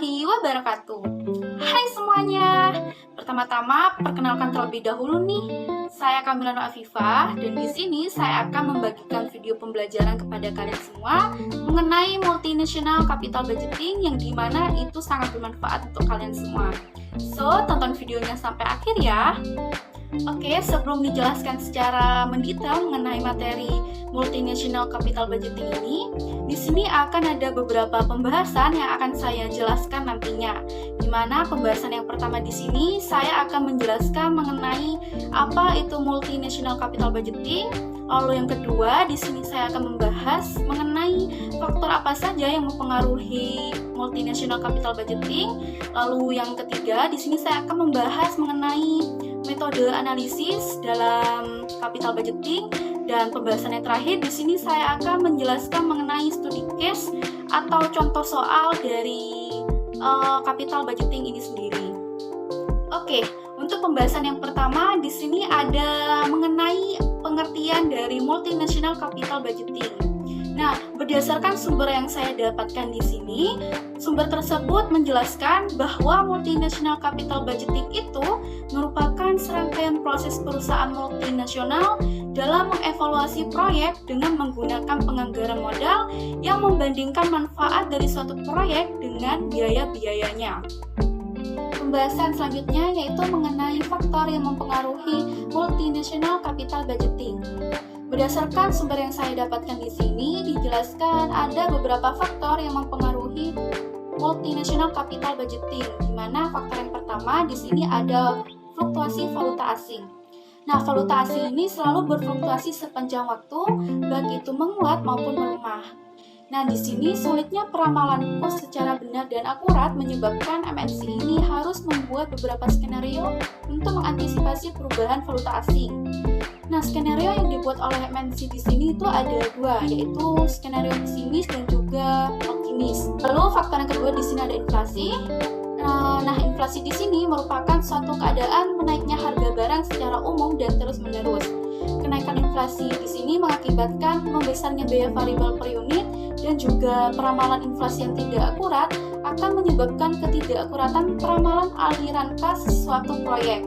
warahmatullahi wabarakatuh. Hai semuanya. Pertama-tama perkenalkan terlebih dahulu nih. Saya Kamilana Afifah dan di sini saya akan membagikan video pembelajaran kepada kalian semua mengenai multinational capital budgeting yang dimana itu sangat bermanfaat untuk kalian semua. So, tonton videonya sampai akhir ya. Oke, sebelum dijelaskan secara mendetail mengenai materi multinational capital budgeting ini, di sini akan ada beberapa pembahasan yang akan saya jelaskan nantinya. Di mana pembahasan yang pertama di sini saya akan menjelaskan mengenai apa itu multinational capital budgeting. Lalu yang kedua, di sini saya akan membahas mengenai faktor apa saja yang mempengaruhi multinational capital budgeting. Lalu yang ketiga, di sini saya akan membahas mengenai metode analisis dalam capital budgeting, dan pembahasan yang terakhir di sini saya akan menjelaskan mengenai studi case atau contoh soal dari capital budgeting ini sendiri. Oke, untuk pembahasan yang pertama di sini ada mengenai pengertian dari multinational capital budgeting. Nah, berdasarkan sumber yang saya dapatkan di sini, sumber tersebut menjelaskan bahwa multinational capital budgeting itu merupakan serangkaian proses perusahaan multinasional dalam mengevaluasi proyek dengan menggunakan penganggaran modal yang membandingkan manfaat dari suatu proyek dengan biaya-biayanya. Pembahasan selanjutnya yaitu mengenai faktor yang mempengaruhi multinational capital budgeting. Berdasarkan sumber yang saya dapatkan di sini, dijelaskan ada beberapa faktor yang mempengaruhi multinational capital budgeting, di mana faktor yang pertama di sini ada fluktuasi valuta asing. Nah, valuta asing ini selalu berfluktuasi sepanjang waktu, baik itu menguat maupun melemah. Nah, di sini sulitnya peramalan kurs secara benar dan akurat menyebabkan MNC ini harus membuat beberapa skenario untuk mengantisipasi perubahan valuta asing. Nah, skenario yang dibuat oleh MNC di sini itu ada dua, yaitu skenario pesimis dan juga optimis. Lalu faktor yang kedua di sini ada inflasi. Nah, inflasi di sini merupakan suatu keadaan menaiknya harga barang secara umum dan terus-menerus. Kenaikan inflasi di sini mengakibatkan membesarnya biaya variabel per unit dan juga peramalan inflasi yang tidak akurat akan menyebabkan ketidakakuratan peramalan aliran kas suatu proyek.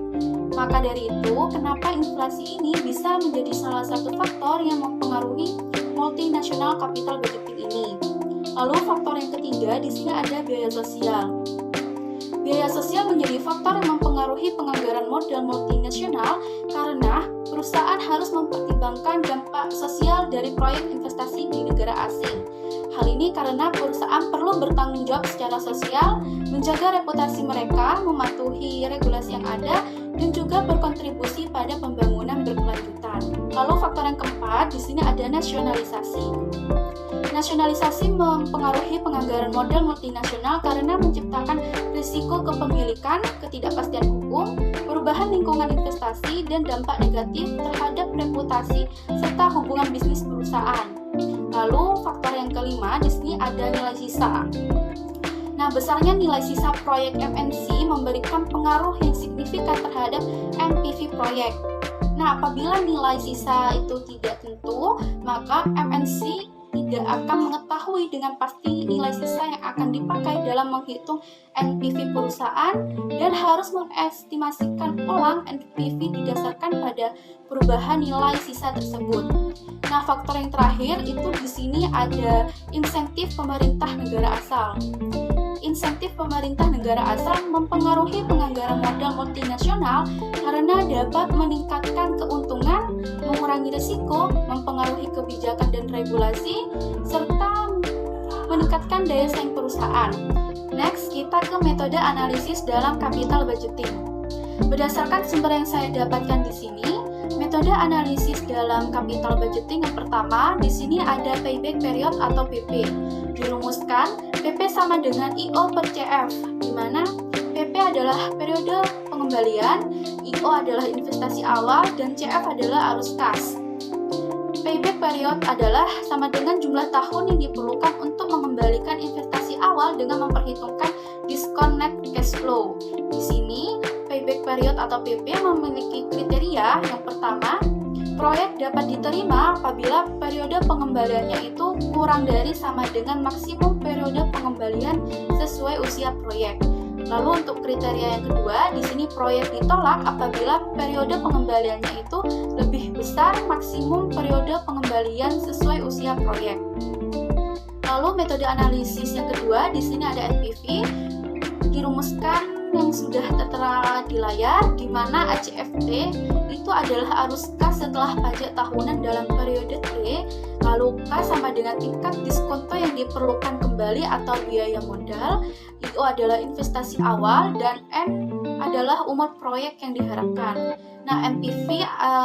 Maka dari itu, kenapa inflasi ini bisa menjadi salah satu faktor yang mempengaruhi multinational capital budgeting ini. Lalu faktor yang ketiga di sini ada biaya sosial. Biaya sosial menjadi faktor yang mempengaruhi penganggaran modal multinasional karena perusahaan harus mempertimbangkan dampak sosial dari proyek investasi di negara asing. Hal ini karena perusahaan perlu bertanggung jawab secara sosial, menjaga reputasi mereka, mematuhi regulasi yang ada, dan juga berkontribusi pada pembangunan berkelanjutan. Lalu faktor yang keempat di sini ada nasionalisasi. Nasionalisasi mempengaruhi penganggaran modal multinasional karena menciptakan risiko kepemilikan, ketidakpastian hukum, perubahan lingkungan investasi, dan dampak negatif terhadap reputasi serta hubungan bisnis perusahaan. Lalu faktor yang kelima di sini ada nilai sisa. Nah, besarnya nilai sisa proyek MNC memberikan pengaruh yang signifikan terhadap NPV proyek. Nah, apabila nilai sisa itu tidak tentu, maka MNC tidak akan mengetahui dengan pasti nilai sisa yang akan dipakai dalam menghitung NPV perusahaan dan harus mengestimasikan ulang NPV didasarkan pada perubahan nilai sisa tersebut. Nah, faktor yang terakhir itu di sini ada insentif pemerintah negara asal. Insentif pemerintah negara asal mempengaruhi penganggaran modal multinasional karena dapat meningkatkan keuntungan, mengurangi risiko, mempengaruhi kebijakan dan regulasi, serta meningkatkan daya saing perusahaan. Next, kita ke metode analisis dalam capital budgeting. Berdasarkan sumber yang saya dapatkan di sini, metode analisis dalam capital budgeting yang pertama, di sini ada payback period atau PP. Dirumuskan, PP sama dengan IO per CF, di mana PP adalah periode pengembalian, IO adalah investasi awal, dan CF adalah arus kas. Payback period adalah sama dengan jumlah tahun yang diperlukan untuk mengembalikan investasi awal dengan memperhitungkan diskon net cash flow. Di sini, payback period atau PP memiliki kriteria. Yang pertama, proyek dapat diterima apabila periode pengembaliannya itu kurang dari sama dengan maksimum periode pengembalian sesuai usia proyek. Lalu untuk kriteria yang kedua, di sini proyek ditolak apabila periode pengembaliannya itu lebih besar maksimum periode pengembalian sesuai usia proyek. Lalu metode analisis yang kedua, di sini ada NPV, dirumuskan yang sudah tertera di layar, di mana ACFT itu adalah arus kas setelah pajak tahunan dalam periode T, lalu K sama dengan tingkat diskonto yang diperlukan kembali atau biaya modal, I adalah investasi awal, dan N adalah umur proyek yang diharapkan. Nah, NPV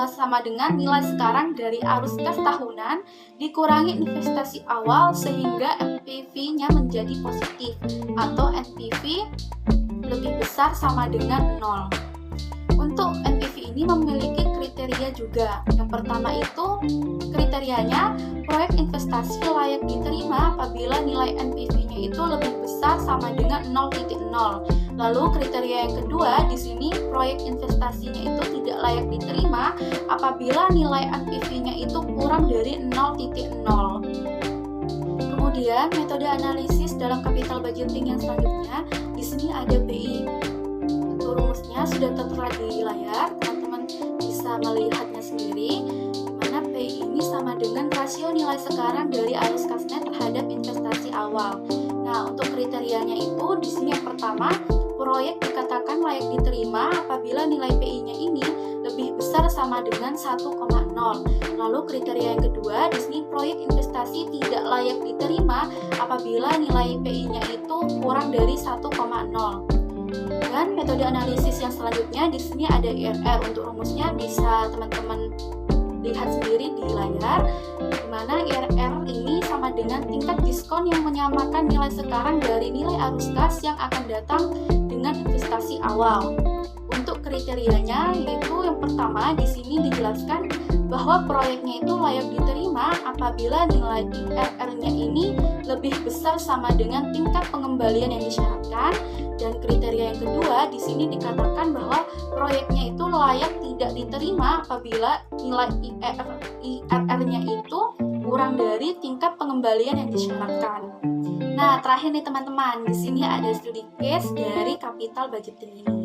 sama dengan nilai sekarang dari arus kas tahunan dikurangi investasi awal sehingga NPV-nya menjadi positif atau NPV lebih besar sama dengan 0. Untuk NPV ini memiliki kriteria juga. Yang pertama itu kriterianya proyek investasi layak diterima apabila nilai NPV-nya itu lebih besar sama dengan 0,0. Lalu kriteria yang kedua, di sini proyek investasinya itu tidak layak diterima apabila nilai NPV-nya itu kurang dari 0,0. Kemudian metode analisis dalam capital budgeting yang selanjutnya, di sini ada PI. Untuk rumusnya sudah tertera di layar, teman-teman bisa melihatnya sendiri, di mana PI ini sama dengan rasio nilai sekarang dari arus kasnya terhadap investasi awal. Nah, untuk kriterianya itu di sini yang pertama, proyek dikatakan layak diterima apabila nilai PI-nya ini lebih besar sama dengan 1,0. Lalu kriteria yang kedua, di sini proyek investasi tidak layak diterima apabila nilai PI-nya itu kurang dari 1,0. Dan metode analisis yang selanjutnya di sini ada IRR. Untuk rumusnya bisa teman-teman lihat sendiri di layar, di mana IRR ini sama dengan tingkat diskon yang menyamakan nilai sekarang dari nilai arus kas yang akan datang dengan investasi awal. Untuk kriterianya yaitu yang pertama, di sini dijelaskan bahwa proyeknya itu layak diterima apabila nilai IRR-nya ini lebih besar sama dengan tingkat pengembalian yang disyaratkan. Dan kriteria yang kedua, di sini dikatakan bahwa proyeknya itu layak tidak diterima apabila nilai IRR-nya itu kurang dari tingkat pengembalian yang disyaratkan. Nah, terakhir nih teman-teman, di sini ada studi case dari capital budgeting ini.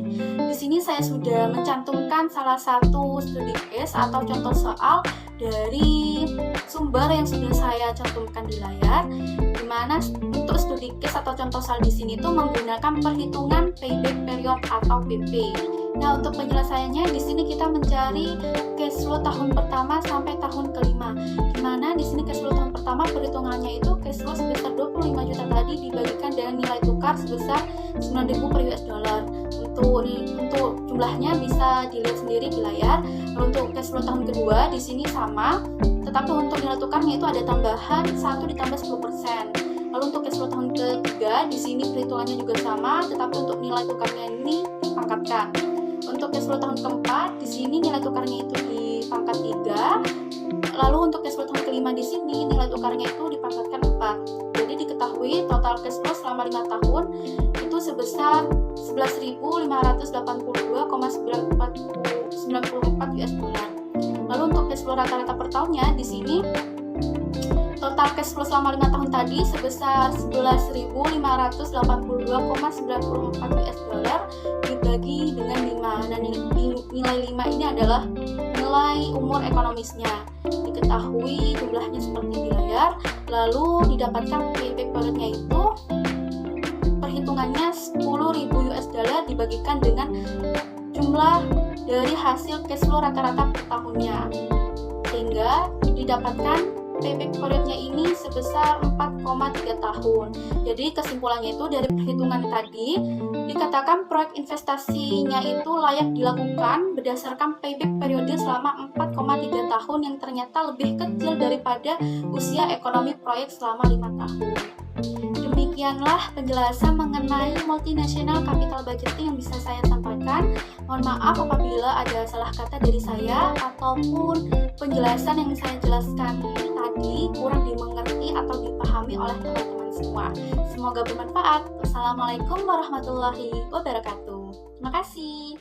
Di sini saya sudah mencantumkan salah satu studi case atau contoh soal dari sumber yang sudah saya cantumkan di layar, di mana untuk studi case atau contoh soal di sini itu menggunakan perhitungan payback period atau PP. Nah, untuk penyelesaiannya di sini kita mencari cash flow tahun pertama sampai tahun kelima. Di mana di sini cash flow tahun pertama perhitungannya itu cash flow sebesar 25 juta tadi dibagikan dengan nilai tukar sebesar 9.000 per US dollar. Untuk jumlahnya bisa dilihat sendiri di layar. Lalu untuk cash flow tahun kedua di sini sama, tetapi untuk nilai tukarnya itu ada tambahan 1 ditambah 10%. Lalu untuk cash flow tahun ketiga di sini perhitungannya juga sama, tetapi untuk nilai tukarnya ini dipangkatkan. Untuk cash flow tahun keempat di sini nilai tukarnya itu dipangkat 3. Lalu untuk cash flow tahun kelima di sini nilai tukarnya itu dipangkatkan 4. Jadi diketahui total cash flow selama 5 tahun itu sebesar 11.582,94 US dollar. Lalu untuk cash flow rata-rata per tahunnya di sini total cash flow selama 5 tahun tadi sebesar 11.582,94 US dollar dibagi dengan 5. Dan nilai 5 ini adalah nilai umur ekonomisnya. Diketahui jumlahnya seperti di layar. Lalu didapatkan payback periodnya itu perhitungannya 10.000 US dollar dibagikan dengan jumlah dari hasil cash flow rata-rata per tahunnya, sehingga didapatkan payback periodnya ini sebesar 4,3 tahun. Jadi kesimpulannya itu dari perhitungan tadi dikatakan proyek investasinya itu layak dilakukan berdasarkan payback periode selama 4,3 tahun yang ternyata lebih kecil daripada usia ekonomi proyek selama 5 tahun. Demikianlah penjelasan mengenai multinational capital budgeting yang bisa saya sampaikan. Mohon maaf apabila ada salah kata dari saya ataupun penjelasan yang saya jelaskan tadi kurang dimengerti atau dipahami oleh teman-teman semua. Semoga bermanfaat. Wassalamualaikum warahmatullahi wabarakatuh. Terima kasih.